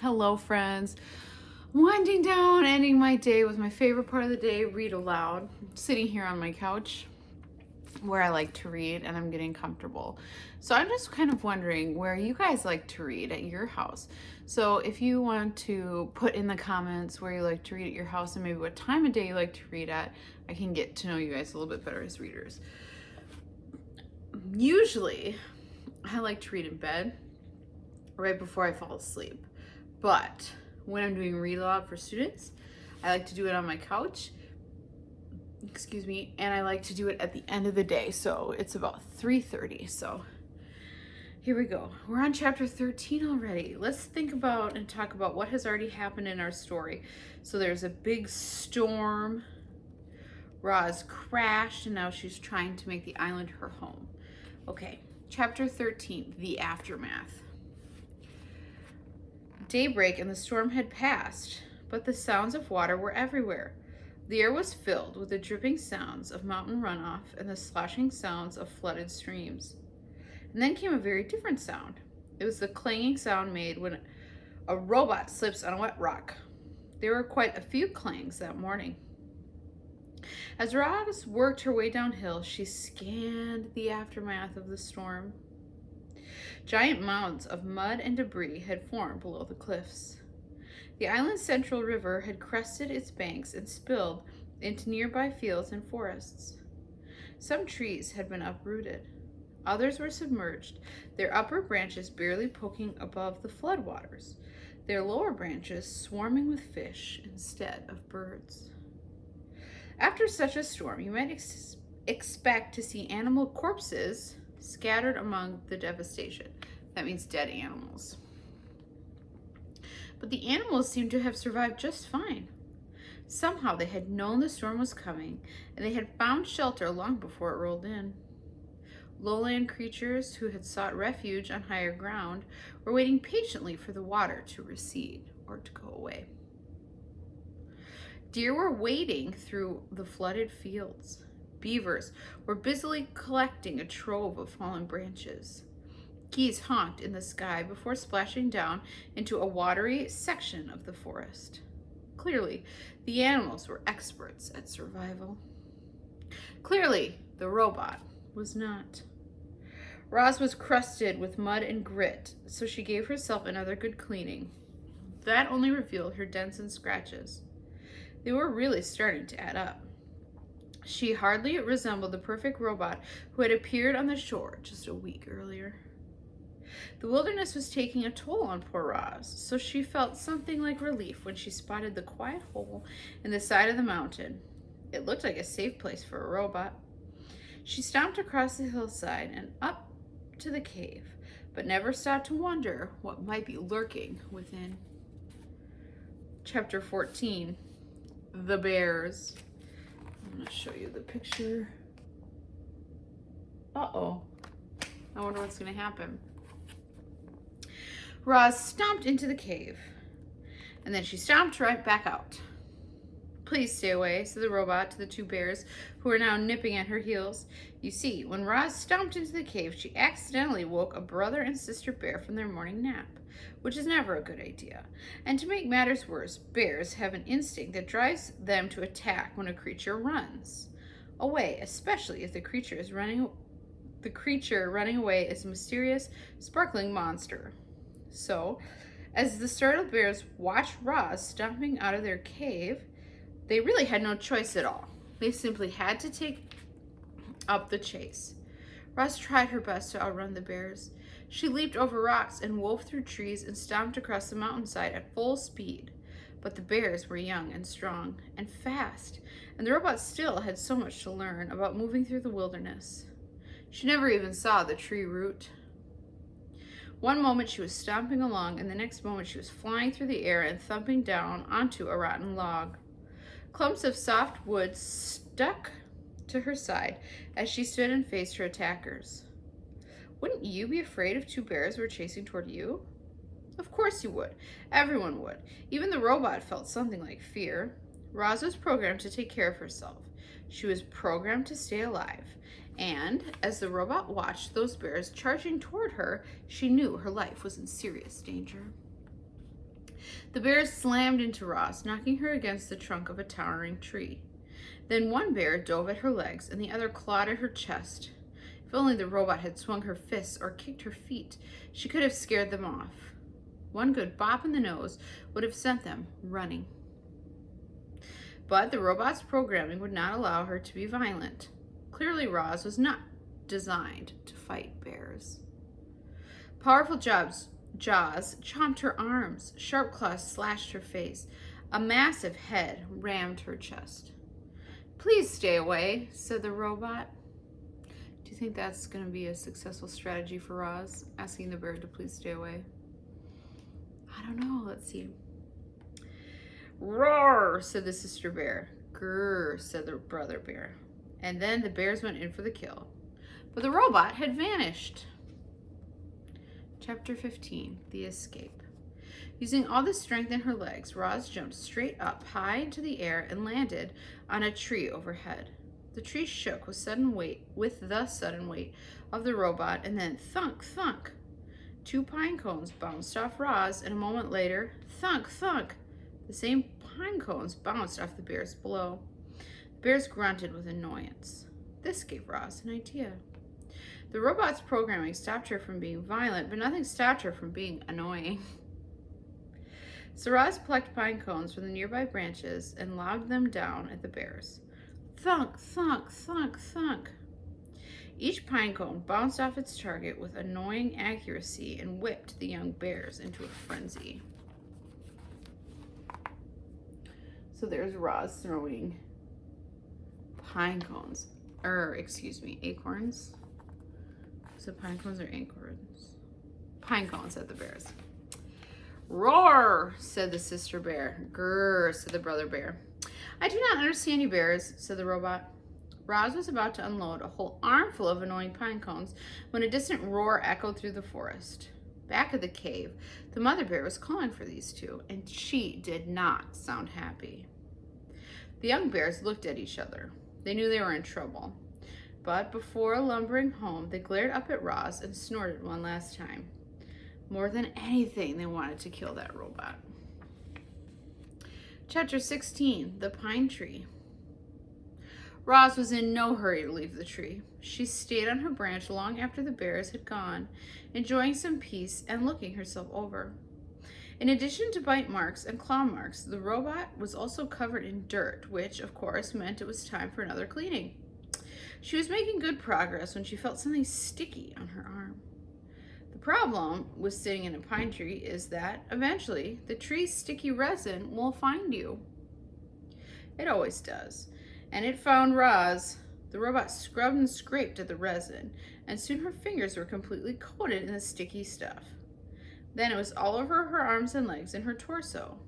Hello, friends. Winding down, ending my day with my favorite part of the day, read aloud. Sitting here on my couch where I like to read and I'm getting comfortable. So I'm just kind of wondering where you guys like to read at your house. So if you want to put in the comments where you like to read at your house and maybe what time of day you like to read at, I can get to know you guys a little bit better as readers. Usually, I like to read in bed right before I fall asleep. But when I'm doing read aloud for students, I like to do it on my couch, and I like to do it at the end of the day. So it's about 3:30. So here we go. We're on chapter 13 already. Let's think about and talk about what has already happened in our story. So there's a big storm. Roz crashed and now she's trying to make the island her home. Okay, chapter 13, the aftermath. Daybreak and the storm had passed, but the sounds of water were everywhere. The air was filled with the dripping sounds of mountain runoff and the sloshing sounds of flooded streams. And then came a very different sound. It was the clanging sound made when a robot slips on a wet rock. There were quite a few clangs that morning. As Roz worked her way downhill, she scanned the aftermath of the storm. Giant mounds of mud and debris had formed below the cliffs. The island's central river had crested its banks and spilled into nearby fields and forests. Some trees had been uprooted. Others were submerged, their upper branches barely poking above the floodwaters, their lower branches swarming with fish instead of birds. After such a storm, you might expect to see animal corpses scattered among the devastation. That means dead animals. But the animals seemed to have survived just fine. Somehow they had known the storm was coming, and they had found shelter long before it rolled in. Lowland creatures who had sought refuge on higher ground were waiting patiently for the water to recede or to go away. Deer were wading through the flooded fields. Beavers were busily collecting a trove of fallen branches. Geese honked in the sky before splashing down into a watery section of the forest. Clearly, the animals were experts at survival. Clearly, the robot was not. Roz was crusted with mud and grit, so she gave herself another good cleaning. That only revealed her dents and scratches. They were really starting to add up. She hardly resembled the perfect robot who had appeared on the shore just a week earlier. The wilderness was taking a toll on poor Roz, so she felt something like relief when she spotted the quiet hole in the side of the mountain. It looked like a safe place for a robot. She stomped across the hillside and up to the cave, but never stopped to wonder what might be lurking within. Chapter 14, the bears. I'm going to show you the picture. Uh-oh. I wonder what's going to happen. Roz stomped into the cave, and then she stomped right back out. Please stay away, said the robot to the two bears, who were now nipping at her heels. You see, when Roz stomped into the cave, she accidentally woke a brother and sister bear from their morning nap, which is never a good idea. And to make matters worse, bears have an instinct that drives them to attack when a creature runs away, especially if the creature running away is a mysterious, sparkling monster. So, as the startled bears watched Roz stomping out of their cave, they really had no choice at all. They simply had to take up the chase. Roz tried her best to outrun the bears. She leaped over rocks and wove through trees and stomped across the mountainside at full speed. But the bears were young and strong and fast, and the robot still had so much to learn about moving through the wilderness. She never even saw the tree root. One moment she was stomping along, and the next moment she was flying through the air and thumping down onto a rotten log. Clumps of soft wood stuck to her side as she stood and faced her attackers. Wouldn't you be afraid if two bears were chasing toward you? Of course you would. Everyone would. Even the robot felt something like fear. Roz was programmed to take care of herself. She was programmed to stay alive. And as the robot watched those bears charging toward her, she knew her life was in serious danger. The bears slammed into Roz, knocking her against the trunk of a towering tree. Then one bear dove at her legs and the other clawed at her chest. If only the robot had swung her fists or kicked her feet, she could have scared them off. One good bop in the nose would have sent them running. But the robot's programming would not allow her to be violent. Clearly, Roz was not designed to fight bears. Powerful jaws chomped her arms. Sharp claws slashed her face. A massive head rammed her chest. "Please stay away," said the robot. Do you think that's going to be a successful strategy for Roz, asking the bear to please stay away? I don't know. Let's see. "Roar," said the sister bear. "Grrr," said the brother bear. And then the bears went in for the kill. But the robot had vanished. Chapter 15, The Escape. Using all the strength in her legs, Roz jumped straight up, high into the air, and landed on a tree overhead. The tree shook with the sudden weight of the robot, and then thunk, thunk. 2 pine cones bounced off Roz, and a moment later, thunk, thunk. The same pine cones bounced off the bears below. The bears grunted with annoyance. This gave Roz an idea. The robot's programming stopped her from being violent, but nothing stopped her from being annoying. So Roz plucked pine cones from the nearby branches and lobbed them down at the bears. Thunk, thunk, thunk, thunk. Each pine cone bounced off its target with annoying accuracy and whipped the young bears into a frenzy. So there's Roz throwing pine cones, acorns. So pine cones or acorns? Pine cones at the bears. "Roar," said the sister bear. "Grrr," said the brother bear. "I do not understand you bears," said the robot. Roz was about to unload a whole armful of annoying pine cones when a distant roar echoed through the forest. Back at the cave, the mother bear was calling for these two, and she did not sound happy. The young bears looked at each other. They knew they were in trouble. But before lumbering home, they glared up at Roz and snorted one last time. More than anything, they wanted to kill that robot. Chapter 16, The Pine Tree. Roz was in no hurry to leave the tree. She stayed on her branch long after the bears had gone, enjoying some peace and looking herself over. In addition to bite marks and claw marks, the robot was also covered in dirt, which, of course, meant it was time for another cleaning. She was making good progress when she felt something sticky on her arm. The problem with sitting in a pine tree is that, eventually, the tree's sticky resin will find you. It always does. And it found Roz. The robot scrubbed and scraped at the resin, and soon her fingers were completely coated in the sticky stuff. Then it was all over her arms and legs and her torso.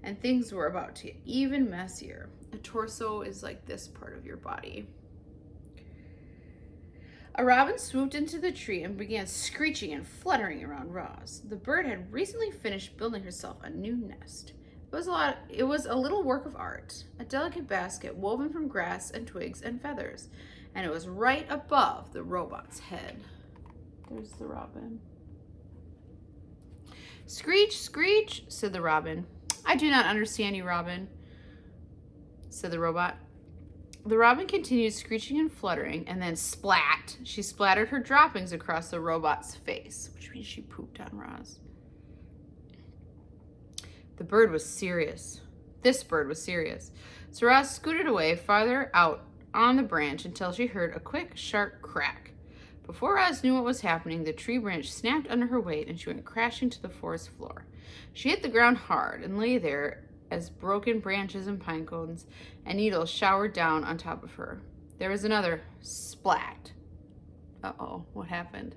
And things were about to get even messier. A torso is like this part of your body. A robin swooped into the tree and began screeching and fluttering around Roz. The bird had recently finished building herself a new nest. It was a little work of art, a delicate basket woven from grass and twigs and feathers, and it was right above the robot's head. There's the robin. "Screech, screech," said the robin. "I do not understand you, Robin," said the robot. The robin continued screeching and fluttering, and then splat! She splattered her droppings across the robot's face, which means she pooped on Roz. The bird was serious. This bird was serious. So Roz scooted away farther out on the branch until she heard a quick, sharp crack. Before Roz knew what was happening, the tree branch snapped under her weight and she went crashing to the forest floor. She hit the ground hard and lay there as broken branches and pine cones and needles showered down on top of her. There was another splat. Uh-oh, what happened?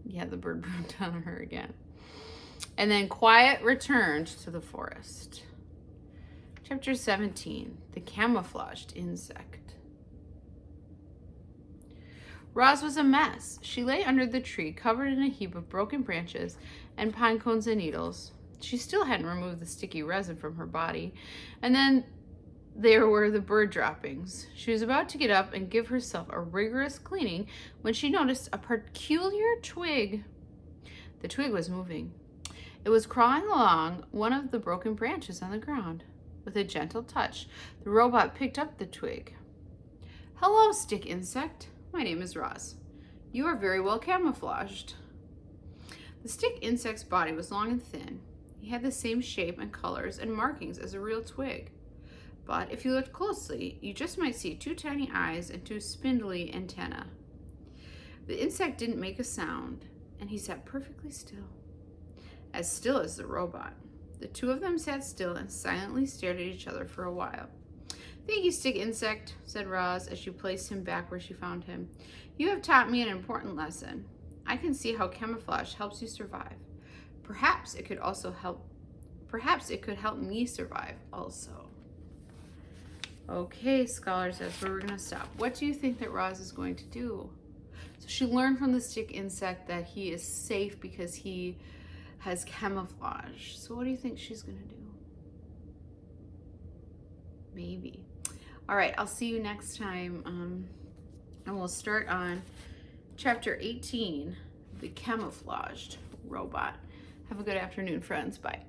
Yeah, the bird pooped on her again. And then quiet returned to the forest. Chapter 17, The Camouflaged Insect. Roz was a mess. She lay under the tree, covered in a heap of broken branches and pine cones and needles. She still hadn't removed the sticky resin from her body. And then there were the bird droppings. She was about to get up and give herself a rigorous cleaning when she noticed a peculiar twig. The twig was moving. It was crawling along one of the broken branches on the ground. With a gentle touch, the robot picked up the twig. Hello, stick insect. My name is Roz. You are very well camouflaged. The stick insect's body was long and thin. He had the same shape and colors and markings as a real twig. But if you looked closely, you just might see 2 tiny eyes and 2 spindly antennae. The insect didn't make a sound, and he sat perfectly still as the robot. The two of them sat still and silently stared at each other for a while. Thank you, stick insect, said Roz as she placed him back where she found him. You have taught me an important lesson. I can see how camouflage helps you survive. Perhaps it could help me survive also. Okay, scholars, that's where we're going to stop. What do you think that Roz is going to do? So she learned from the stick insect that he is safe because he has camouflage. So what do you think she's going to do? Maybe. All right, I'll see you next time. And we'll start on chapter 18, The Camouflaged Robot. Have a good afternoon, friends. Bye.